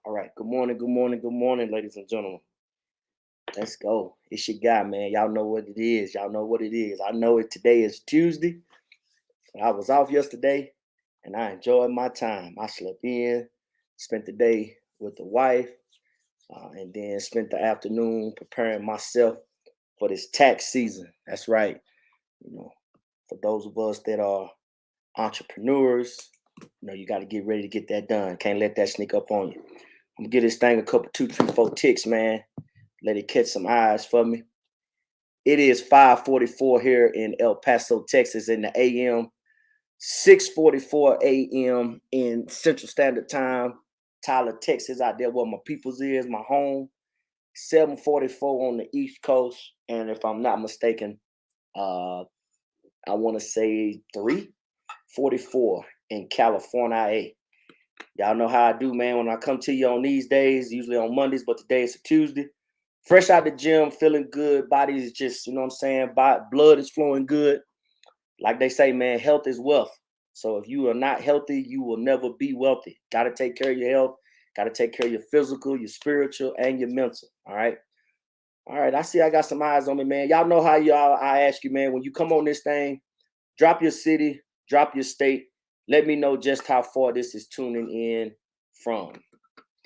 All right. Good morning. Good morning. Good morning, ladies and gentlemen. Let's go. It's your guy, man. Y'all know what it is. Y'all know what it is. I know it. Today is Tuesday. I was off yesterday, and I enjoyed my time. I slept in, spent the day with the wife, and then spent the afternoon preparing myself for this tax season. That's right. You know, for those of us that are entrepreneurs, you got to get ready to get that done. Can't let that sneak up on you. I'm gonna give this thing a couple, two, three, four ticks, man. Let it catch some eyes for me. It is 5:44 here in El Paso, Texas, in the AM. 6:44 a.m. in Central Standard Time. Tyler, Texas, out there where my people's is, my home. 7:44 on the East Coast, and if I'm not mistaken, uh, I want to say 3:44 in California. Y'all know how I do, man. When I come to you on these days, usually on Mondays, but today is a Tuesday. Fresh out the gym, feeling good. Body is just, you know what I'm saying? Blood is flowing good. Like they say, man, health is wealth. So if you are not healthy, you will never be wealthy. Got to take care of your health. Got to take care of your physical, your spiritual, and your mental. All right. All right. I see I got some eyes on me, man. Y'all know how I ask you, man, when you come on this thing, drop your city, drop your state. Let me know just how far this is tuning in from.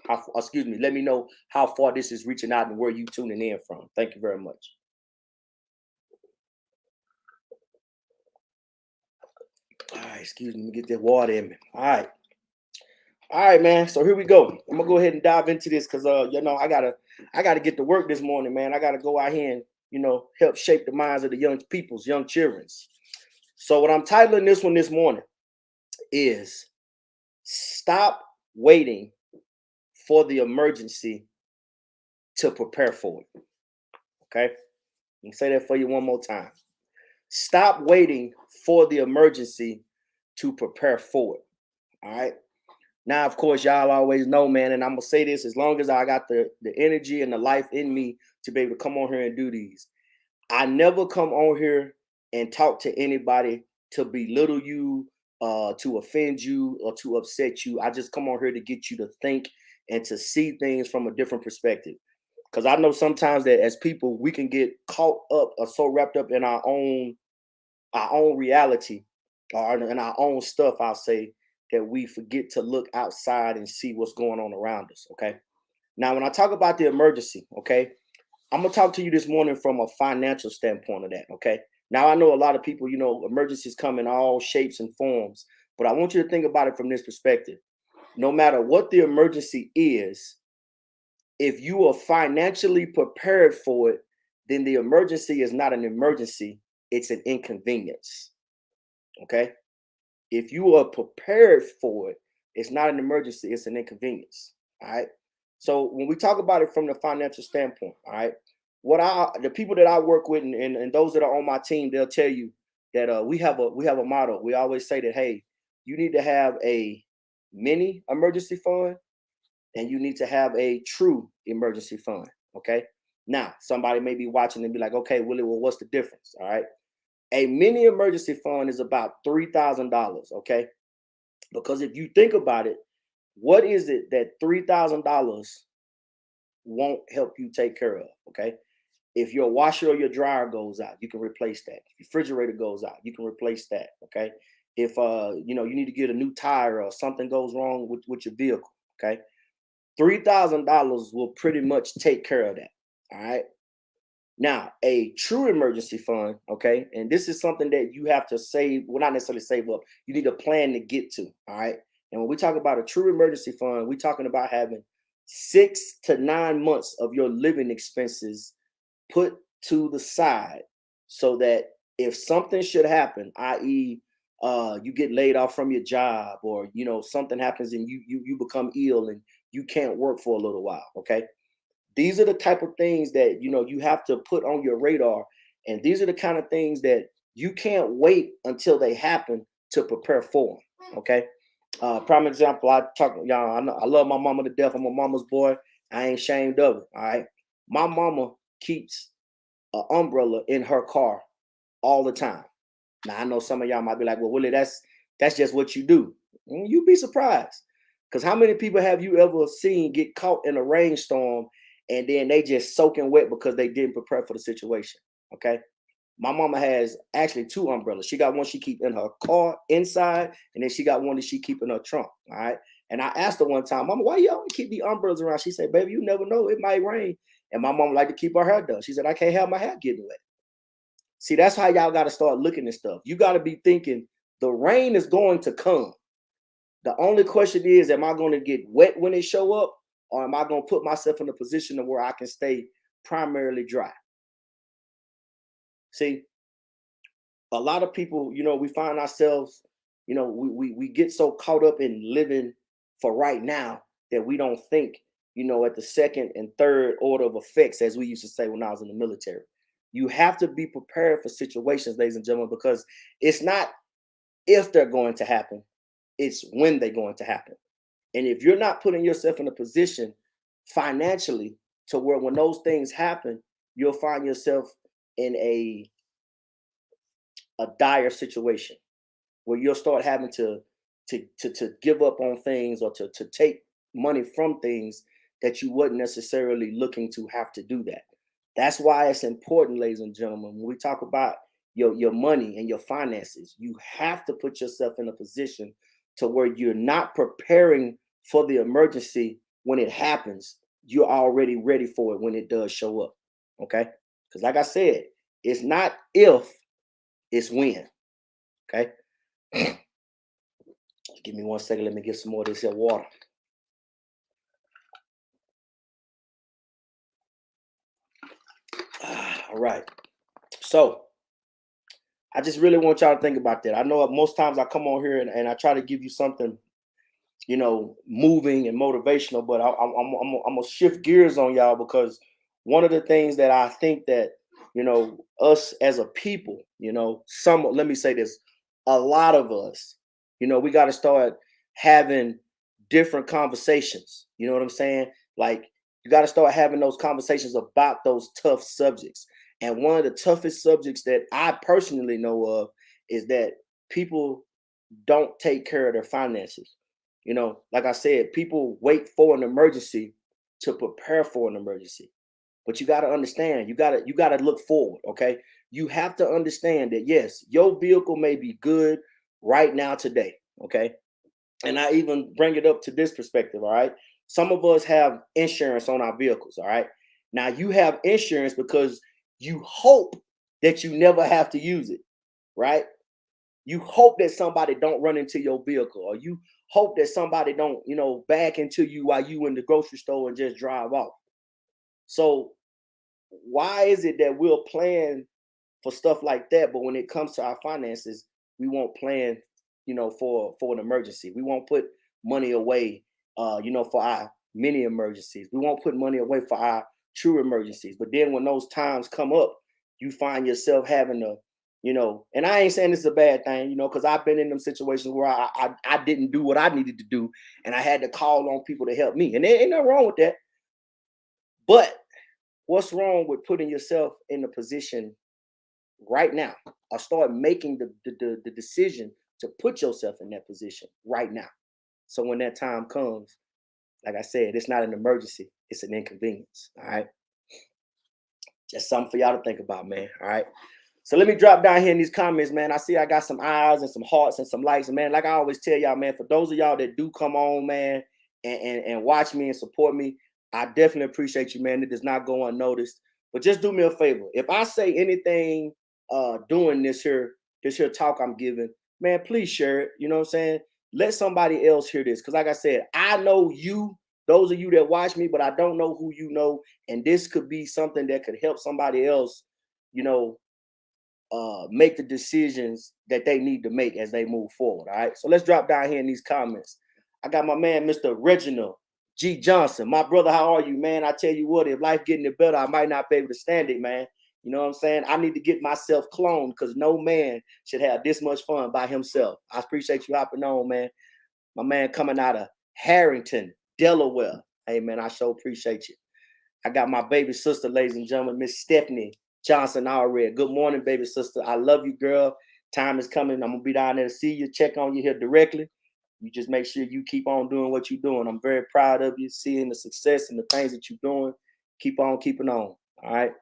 Let me know how far this is reaching out and where you tuning in from. Thank you very much. All right, excuse me, let me get that water in me. All right, man. So here we go. I'm gonna go ahead and dive into this because I gotta get to work this morning, man. I gotta go out here and help shape the minds of the young peoples, young childrens. So what I'm titling this one this morning is "Stop Waiting for the Emergency to Prepare for It." Okay, let me say that for you one more time. Stop waiting for the emergency to prepare for it. All right. Now, of course, y'all always know, man, and I'm gonna say this as long as I got the energy and the life in me to be able to come on here and do these. I never come on here and talk to anybody to belittle you, to offend you, or to upset you. I just come on here to get you to think and to see things from a different perspective. Because I know sometimes that as people, we can get caught up or so wrapped up in our own reality or in our own stuff, I'll say, that we forget to look outside and see what's going on around us. Okay. Now, when I talk about the emergency, okay, I'm gonna talk to you this morning from a financial standpoint of that. Okay. Now I know a lot of people, emergencies come in all shapes and forms, but I want you to think about it from this perspective. No matter what the emergency is, if you are financially prepared for it, then the emergency is not an emergency, it's an inconvenience. Okay. If you are prepared for it, it's not an emergency, it's an inconvenience. All right. So when we talk about it from the financial standpoint, all right, the people that I work with and those that are on my team, they'll tell you that we have a motto. We always say that, hey, you need to have a mini emergency fund and you need to have a true emergency fund. Okay. Now, somebody may be watching and be like, okay, Willie, well, what's the difference? All right. A mini emergency fund is about $3,000. Okay. Because if you think about it, what is it that $3,000 won't help you take care of? Okay. If your washer or your dryer goes out, you can replace that. If your refrigerator goes out, you can replace that. Okay. If you need to get a new tire or something goes wrong with your vehicle, okay, $3,000 will pretty much take care of that. All right. Now, a true emergency fund, okay, and this is something that you have to save, well, not necessarily save up, you need a plan to get to, all right? And when we talk about a true emergency fund, we're talking about having 6 to 9 months of your living expenses put to the side so that if something should happen, i.e., you get laid off from your job or something happens and you become ill and you can't work for a little while, okay? These are the type of things that you have to put on your radar, and these are the kind of things that you can't wait until they happen to prepare for them. Okay, prime example. I talk, y'all. I love my mama to death. I'm a mama's boy. I ain't ashamed of it. All right, my mama keeps an umbrella in her car all the time. Now I know some of y'all might be like, "Well, Willie, that's just what you do." You'd be surprised. Because how many people have you ever seen get caught in a rainstorm and then they just soaking wet because they didn't prepare for the situation? Okay. My mama has actually two umbrellas. She got one she keep in her car inside, and then she got one that she keep in her trunk. All right. And I asked her one time, Mama, why you always keep the umbrellas around? She said, baby, you never know. It might rain. And my mom like to keep her hair done. She said, I can't have my hair getting wet. See, that's how y'all got to start looking at stuff. You got to be thinking the rain is going to come. The only question is, am I going to get wet when it show up, or am I going to put myself in a position of where I can stay primarily dry? See, a lot of people, we find ourselves, we get so caught up in living for right now that we don't think, at the second and third order of effects, as we used to say when I was in the military. You have to be prepared for situations, ladies and gentlemen, because it's not if they're going to happen, it's when they're going to happen. And if you're not putting yourself in a position financially to where when those things happen, you'll find yourself in a dire situation where you'll start having to give up on things or to take money from things that you wasn't necessarily looking to have to do that. That's why it's important, ladies and gentlemen, when we talk about your money and your finances, you have to put yourself in a position to where you're not preparing for the emergency when it happens. You're already ready for it when it does show up. Okay. Because like I said, it's not if, it's when. Okay. Give me 1 second. Let me get some more of this here water. All right. So I just really want y'all to think about that. I know most times I come on here and I try to give you something, moving and motivational, but I'm gonna shift gears on y'all because one of the things that I think that, us as a people, let me say this, a lot of us, we got to start having different conversations. You know what I'm saying? Like, you got to start having those conversations about those tough subjects. And one of the toughest subjects that I personally know of is that people don't take care of their finances. Like I said, people wait for an emergency to prepare for an emergency. But you got to understand, you got to look forward, okay? You have to understand that yes, your vehicle may be good right now today, okay? And I even bring it up to this perspective, all right? Some of us have insurance on our vehicles, all right? Now you have insurance because you hope that you never have to use it, right? You hope that somebody don't run into your vehicle, or you hope that somebody don't, back into you while you in the grocery store and just drive off. So why is it that we'll plan for stuff like that, but when it comes to our finances, we won't plan, for an emergency. We won't put money away, for our mini emergencies. We won't put money away for our true emergencies. But then when those times come up, you find yourself having to, and I ain't saying this is a bad thing, because I've been in them situations where I didn't do what I needed to do, and I had to call on people to help me, and there ain't nothing wrong with that. But what's wrong with putting yourself in a position right now, or start making the decision to put yourself in that position right now? So when that time comes, like I said, it's not an emergency, it's an inconvenience. All right. Just something for y'all to think about, man. All right. So let me drop down here in these comments, man. I see I got some eyes and some hearts and some likes. And man, like I always tell y'all, man, for those of y'all that do come on, man, and watch me and support me, I definitely appreciate you, man. It does not go unnoticed. But just do me a favor. If I say anything doing this here talk I'm giving, man, please share it. You know what I'm saying? Let somebody else hear this. Because like I said, I know you, those of you that watch me, but I don't know who you know. And this could be something that could help somebody else, make the decisions that they need to make as they move forward. All right. So let's drop down here in these comments. I got my man, Mr. Reginald G. Johnson. My brother, how are you, man? I tell you what, if life getting it better, I might not be able to stand it, man. You know what I'm saying? I need to get myself cloned because no man should have this much fun by himself. I appreciate you hopping on, man. My man coming out of Harrington, Delaware. Hey, man, I sure appreciate you. I got my baby sister, ladies and gentlemen, Miss Stephanie Johnson already. Good morning, baby sister. I love you, girl. Time is coming. I'm going to be down there to see you, check on you here directly. You just make sure you keep on doing what you're doing. I'm very proud of you, seeing the success and the things that you're doing. Keep on keeping on. All right.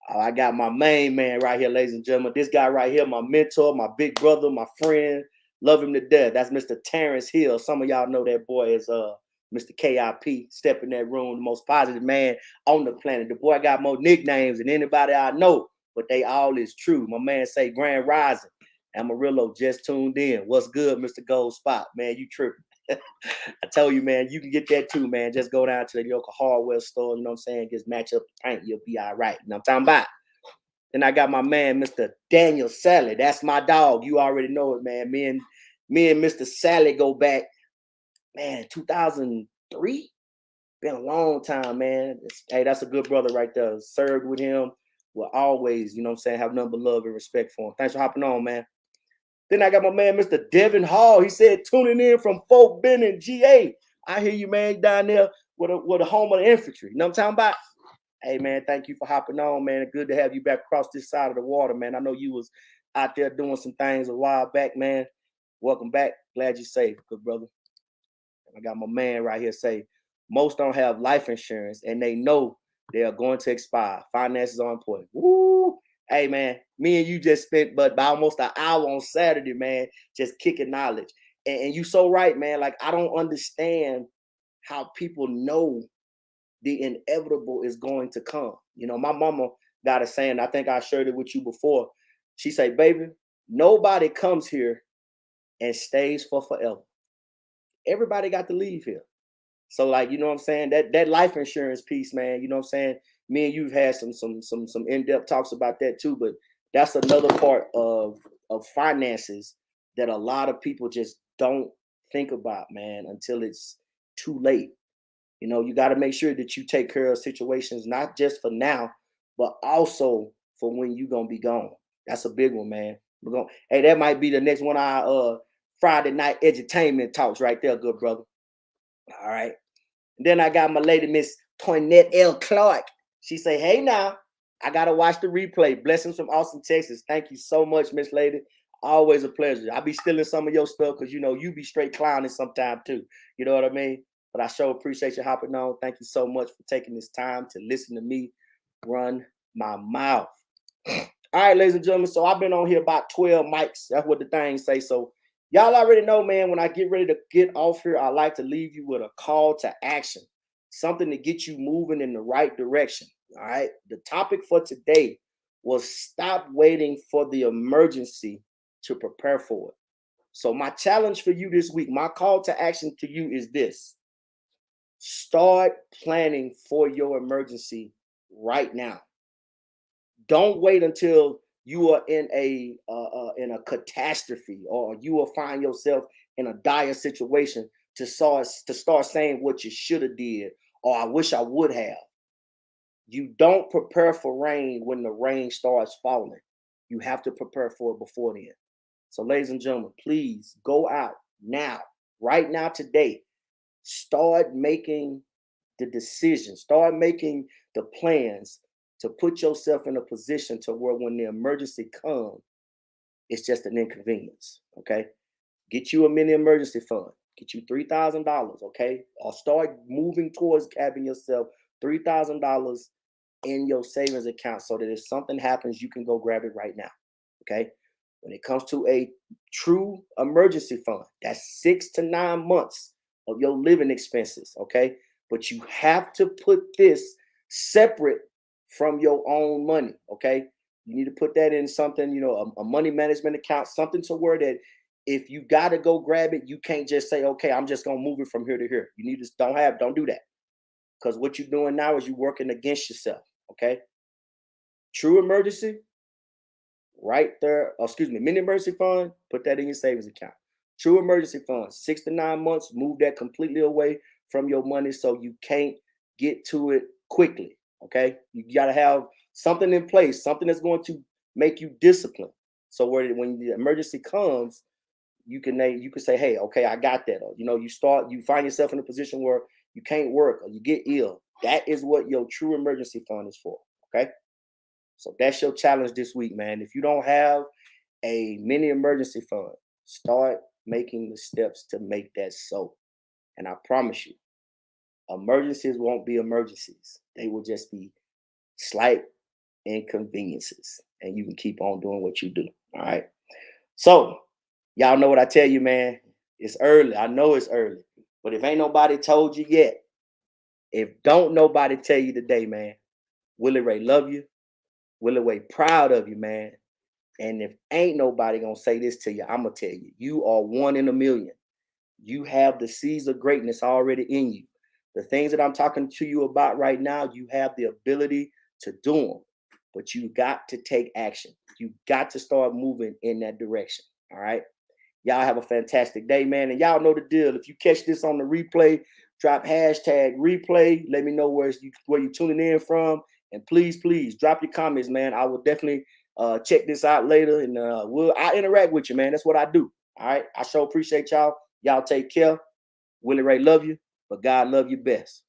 I got my main man right here, ladies and gentlemen. This guy right here, my mentor, my big brother, my friend. Love him to death. That's Mr. Terrence Hill. Some of y'all know that boy is Mr. KIP. Step in that room, the most positive man on the planet. The boy got more nicknames than anybody I know, but they all is true. My man say Grand Rising. Amarillo just tuned in. What's good, Mr. Gold Spot? Man, you tripping. I tell you, man, you can get that too, man. Just go down to the local hardware store, you know what I'm saying? Just match up the paint, you'll be all right. You know what I'm talking about? Then I got my man, Mr. Daniel Sally. That's my dog. You already know it, man. Me and Mr. Sally go back, man, 2003. Been a long time, man. Hey, that's a good brother right there. Served with him. Will always, you know what I'm saying, have nothing but love and respect for him. Thanks for hopping on, man. Then I got my man, Mr. Devin Hall. He said, tuning in from Fort Benning, GA. I hear you, man, down there with the home of the infantry. You know what I'm talking about? Hey, man, thank you for hopping on, man. Good to have you back across this side of the water, man. I know you was out there doing some things a while back, man. Welcome back. Glad you're safe, good brother. I got my man right here say, most don't have life insurance, and they know they are going to expire. Finances are important. Woo! Hey, man, me and you just spent but almost an hour on Saturday, man, just kicking knowledge. And you so right, man. Like, I don't understand how people know the inevitable is going to come. You know, my mama got a saying, I think I shared it with you before. She say, baby, nobody comes here and stays for forever. Everybody got to leave here. So, like, you know what I'm saying? That life insurance piece, man, you know what I'm saying? Me and you've had some in-depth talks about that too, but that's another part of finances that a lot of people just don't think about, man, until it's too late. You know, you got to make sure that you take care of situations, not just for now, but also for when you're going to be gone. That's a big one, man. Hey, that might be the next one of our Friday night edutainment talks right there, good brother. All right. And then I got my lady, Miss Toinette L. Clark. She say, hey, now, I got to watch the replay. Blessings from Austin, Texas. Thank you so much, Miss Lady. Always a pleasure. I'll be stealing some of your stuff because, you know, you be straight clowning sometime too. You know what I mean? But I sure appreciate you hopping on. Thank you so much for taking this time to listen to me run my mouth. All right, ladies and gentlemen. So I've been on here about 12 mics. That's what the things say. So y'all already know, man, when I get ready to get off here, I like to leave you with a call to action, something to get you moving in the right direction. All right. The topic for today was stop waiting for the emergency to prepare for it. So my challenge for you this week, my call to action to you is this. Start planning for your emergency right now. Don't wait until you are in a catastrophe or you will find yourself in a dire situation to start saying what you should have did or I wish I would have. You don't prepare for rain when the rain starts falling. You have to prepare for it before then. So, ladies and gentlemen, please go out now, right now, today. Start making the decisions. Start making the plans to put yourself in a position to where when the emergency comes, it's just an inconvenience, okay? Get you a mini emergency fund. Get you $3,000, okay? Or start moving towards having yourself $3,000 in your savings account so that if something happens, you can go grab it right now, okay? When it comes to a true emergency fund, that's 6 to 9 months of your living expenses, okay? But you have to put this separate from your own money, okay? You need to put that in something, you know, a money management account, something to where that if you got to go grab it, you can't just say, okay, I'm just going to move it from here to here. You need to don't do that. Because what you're doing now is you're working against yourself, okay? True emergency, right there, mini emergency fund, put that in your savings account. True emergency fund, 6 to 9 months, move that completely away from your money so you can't get to it quickly, okay? You got to have something in place, something that's going to make you disciplined. So when the emergency comes, you can say, hey, okay, I got that. Or, you know, you find yourself in a position where you can't work or you get ill. That is what your true emergency fund is for, okay? So that's your challenge this week, man. If you don't have a mini emergency fund, start making the steps to make that so. And I promise you, emergencies won't be emergencies. They will just be slight inconveniences. And you can keep on doing what you do. All right. So, y'all know what I tell you, man. It's early. I know it's early. But if ain't nobody told you yet, if don't nobody tell you today, man, Willie Ray love you. Willie Ray proud of you, man. And if ain't nobody gonna say this to you, I'm gonna tell you, you are one in a million. You have the seeds of greatness already in you. The things that I'm talking to you about right now, you have the ability to do them, but you got to take action. You got to start moving in that direction. All right. Y'all have a fantastic day, man. And y'all know the deal. If you catch this on the replay, drop hashtag replay. Let me know where you're tuning in from. And please drop your comments, man. I will definitely check this out later, and I'll interact with you, man. That's what I do. All right. I sure appreciate y'all. Y'all take care. Willie Ray love you, but God love you best.